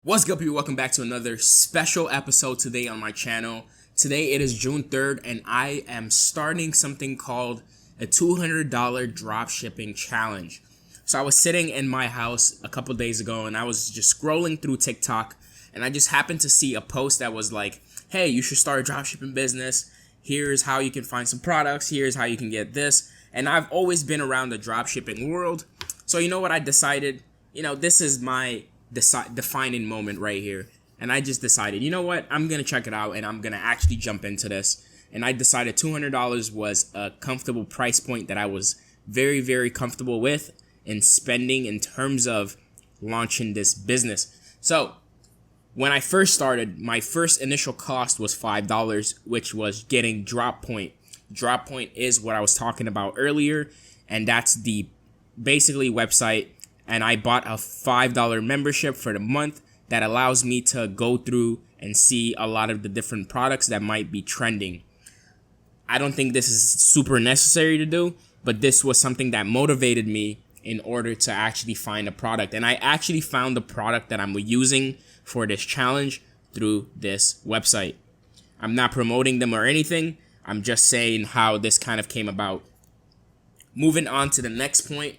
What's good, people? Welcome back to another special episode today on my channel. Today it is June 3rd and I am starting something called a $200 dropshipping challenge. So I was sitting in my house a couple days ago and I was just scrolling through TikTok and I just happened to see a post that was like, hey, you should start a dropshipping business. Here's how you can find some products. Here's how you can get this. And I've always been around the dropshipping world. So you know what I decided? This is my defining moment right here, and I just decided, you know what, I'm gonna check it out and I'm gonna actually jump into this. And I decided $200 was a comfortable price point that I was very comfortable with in spending in terms of launching this business. So when I first started, my first initial cost was $5, which was getting Droppoint. Droppoint is what I was talking about earlier, and that's the basically website. And I bought a $5 membership for the month that allows me to go through and see a lot of the different products that might be trending. I don't think this is super necessary to do, but this was something that motivated me in order to actually find a product. And I actually found the product that I'm using for this challenge through this website. I'm not promoting them or anything. I'm just saying how this kind of came about. Moving on to the next point.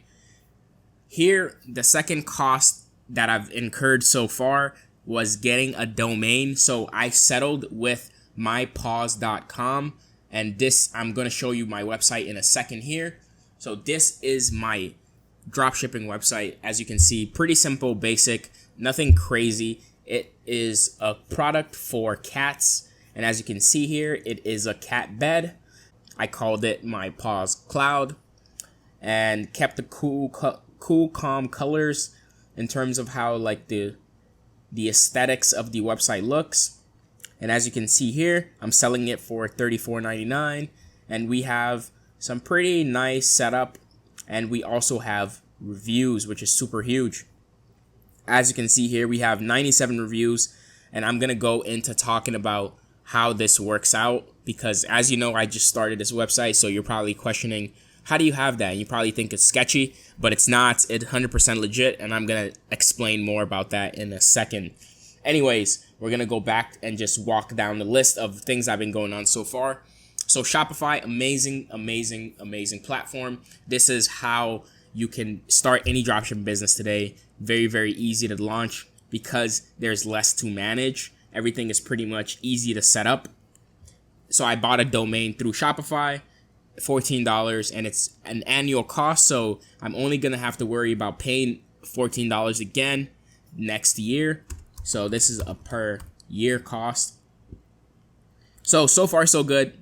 Here, the second cost that I've incurred so far was getting a domain. So I settled with mypause.com, and this, I'm going to show you my website in a second here. So this is my dropshipping website. As you can see, pretty simple, basic, nothing crazy. It is a product for cats. And as you can see here, it is a cat bed. I called it my Paws Cloud and kept the cool, calm colors in terms of how like the aesthetics of the website looks. And as you can see here, I'm selling it for $34.99, and we have some pretty nice setup, and we also have reviews, which is super huge. As you can see here, we have 97 reviews, and I'm gonna go into talking about how this works out, because as you know, I just started this website, so you're probably questioning, how do you have that? And you probably think it's sketchy, but it's not. It's 100% legit, and I'm going to explain more about that in a second. Anyways, we're going to go back and just walk down the list of things I've been going on so far. So Shopify, amazing platform. This is how you can start any dropshipping business today. Very easy to launch because there's less to manage. Everything is pretty much easy to set up. So I bought a domain through Shopify. $14, and it's an annual cost, so I'm only gonna have to worry about paying $14 again next year. So this is a per year cost. So far so good.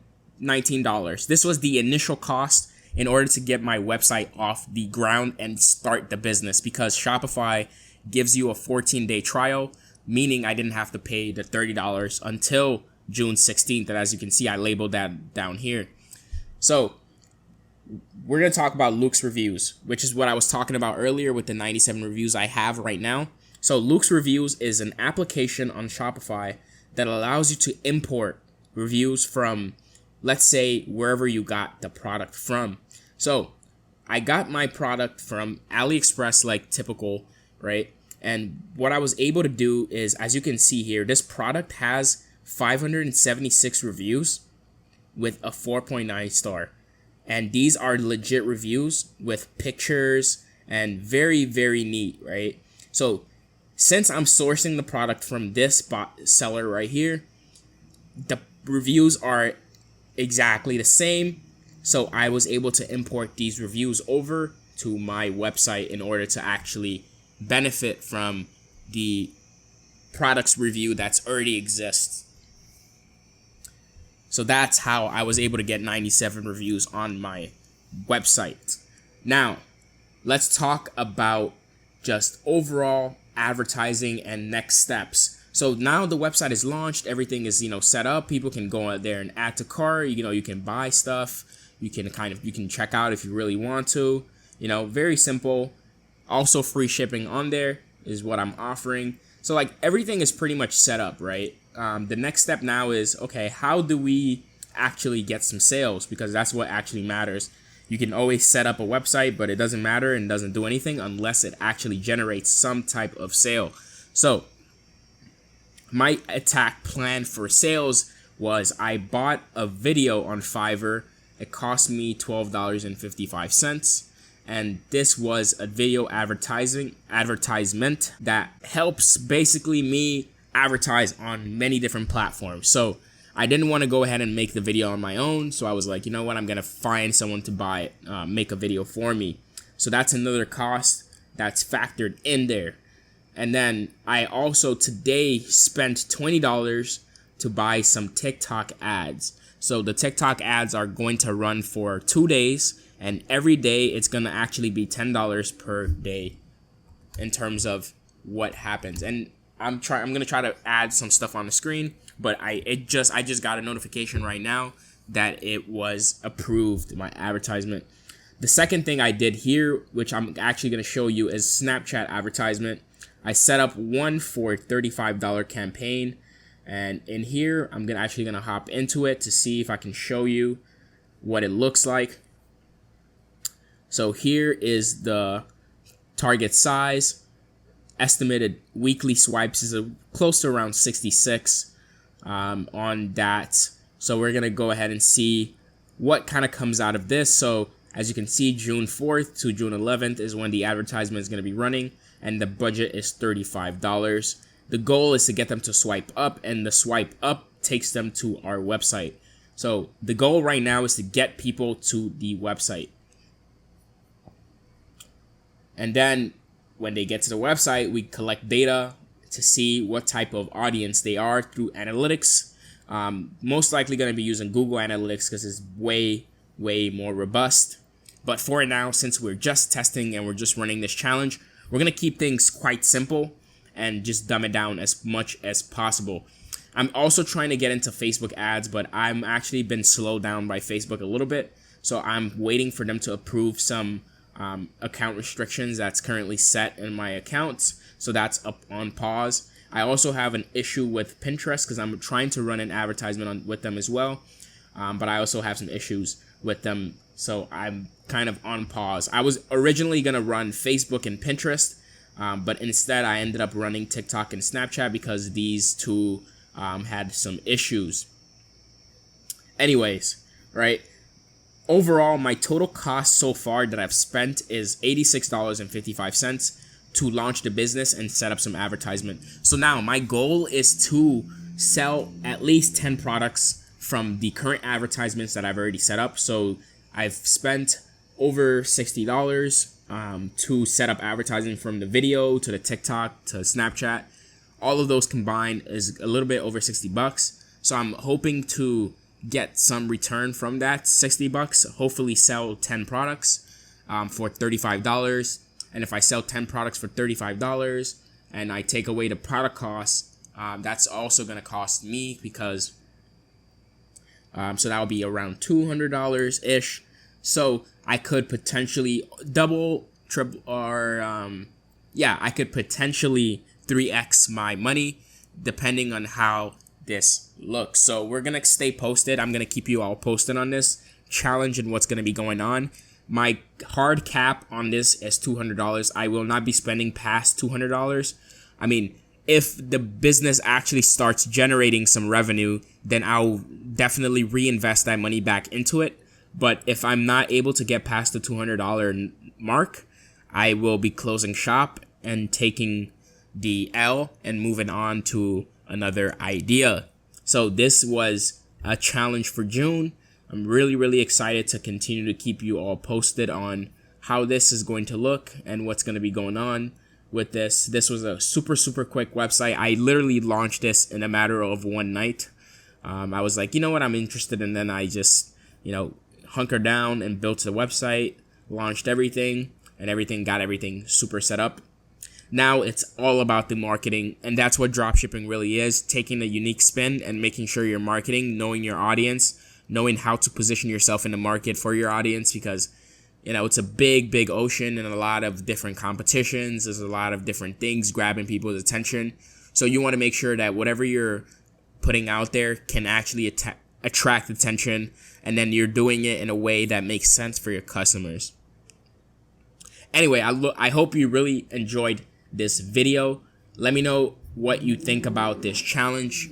$19. This was the initial cost in order to get my website off the ground and start the business, because Shopify gives you a 14-day trial, meaning I didn't have to pay the $30 until June 16th. And as you can see, I labeled that down here. So we're going to talk about Luke's reviews, which is what I was talking about earlier with the 97 reviews I have right now. So Luke's reviews is an application on Shopify that allows you to import reviews from, let's say, wherever you got the product from. So I got my product from AliExpress, like typical, right? And what I was able to do is, as you can see here, this product has 576 reviews with a 4.9 star. And these are legit reviews with pictures and very neat, right? So since I'm sourcing the product from this seller right here, the reviews are exactly the same. So I was able to import these reviews over to my website in order to actually benefit from the product's review that's already exists. So that's how I was able to get 97 reviews on my website. Now, let's talk about just overall advertising and next steps. So now the website is launched, everything is, set up. People can go out there and add to cart, you can buy stuff. You can check out if you really want to, very simple. Also free shipping on there is what I'm offering. So like everything is pretty much set up, right? The next step now is, okay, how do we actually get some sales? Because that's what actually matters. You can always set up a website, but it doesn't matter and doesn't do anything unless it actually generates some type of sale. So my attack plan for sales was I bought a video on Fiverr. It cost me $12.55. And this was a video advertisement that helps basically me advertise on many different platforms. So I didn't want to go ahead and make the video on my own. So I was like, you know what? I'm going to find someone to buy it, make a video for me. So that's another cost that's factored in there. And then I also today spent $20 to buy some TikTok ads. So the TikTok ads are going to run for 2 days. And every day it's going to actually be $10 per day in terms of what happens. And I'm going to try to add some stuff on the screen, but I just got a notification right now that it was approved, my advertisement. The second thing I did here, which I'm actually going to show you, is Snapchat advertisement. I set up one for $35 campaign, and in here I'm actually going to hop into it to see if I can show you what it looks like. So here is the target size. Estimated weekly swipes is close to around 66 on that. So we're going to go ahead and see what kind of comes out of this. So as you can see, June 4th to June 11th is when the advertisement is going to be running, and the budget is $35. The goal is to get them to swipe up, and the swipe up takes them to our website. So the goal right now is to get people to the website. And then when they get to the website, we collect data to see what type of audience they are through analytics. Most likely going to be using Google Analytics because it's way more robust. But for now, since we're just testing and we're just running this challenge, we're going to keep things quite simple and just dumb it down as much as possible. I'm also trying to get into Facebook ads, but I'm actually been slowed down by Facebook a little bit. So I'm waiting for them to approve some account restrictions that's currently set in my accounts. So that's up on pause. I also have an issue with Pinterest because I'm trying to run an advertisement with them as well. But I also have some issues with them. So I'm kind of on pause. I was originally going to run Facebook and Pinterest, but instead I ended up running TikTok and Snapchat because these two had some issues. Anyways, right? Overall, my total cost so far that I've spent is $86.55 to launch the business and set up some advertisement. So now my goal is to sell at least 10 products from the current advertisements that I've already set up. So I've spent over $60 to set up advertising, from the video to the TikTok to Snapchat. All of those combined is a little bit over $60. So I'm hoping to get some return from that $60. Hopefully sell 10 products for $35. And if I sell 10 products for $35 and I take away the product costs, that's also going to cost me because so that would be around $200 ish. So I could potentially double, triple, or I could potentially 3x my money depending on how this looks. So we're gonna stay posted. I'm gonna keep you all posted on this challenge and what's gonna be going on. My hard cap on this is $200. I will not be spending past $200. I mean, if the business actually starts generating some revenue, then I'll definitely reinvest that money back into it. But if I'm not able to get past the $200 mark, I will be closing shop and taking the L and moving on to another idea. So this was a challenge for June. I'm really excited to continue to keep you all posted on how this is going to look and what's going to be going on with this. This was a super quick website. I literally launched this in a matter of one night. I was like, you know what, I'm interested, and then I just, hunkered down and built the website, launched everything, and got everything super set up. Now it's all about the marketing, and that's what dropshipping really is, taking a unique spin and making sure you're marketing, knowing your audience, knowing how to position yourself in the market for your audience, because it's a big ocean and a lot of different competitions. There's a lot of different things grabbing people's attention. So you want to make sure that whatever you're putting out there can actually attract attention, and then you're doing it in a way that makes sense for your customers. Anyway, I hope you really enjoyed this video. Let me know what you think about this challenge.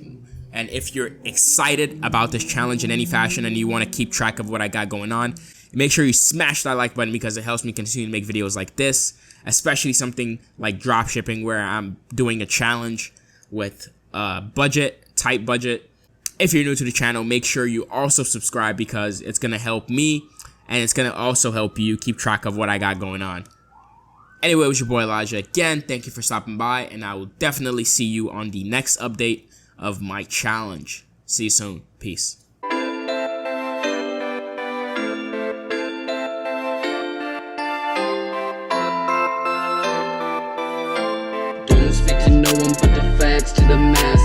And if you're excited about this challenge in any fashion and you want to keep track of what I got going on, make sure you smash that like button because it helps me continue to make videos like this, especially something like dropshipping where I'm doing a challenge with tight budget. If you're new to the channel, make sure you also subscribe because it's going to help me and it's going to also help you keep track of what I got going on. Anyway, it was your boy Elijah again. Thank you for stopping by, and I will definitely see you on the next update of my challenge. See you soon. Peace. Don't speak to no one but the facts to the max.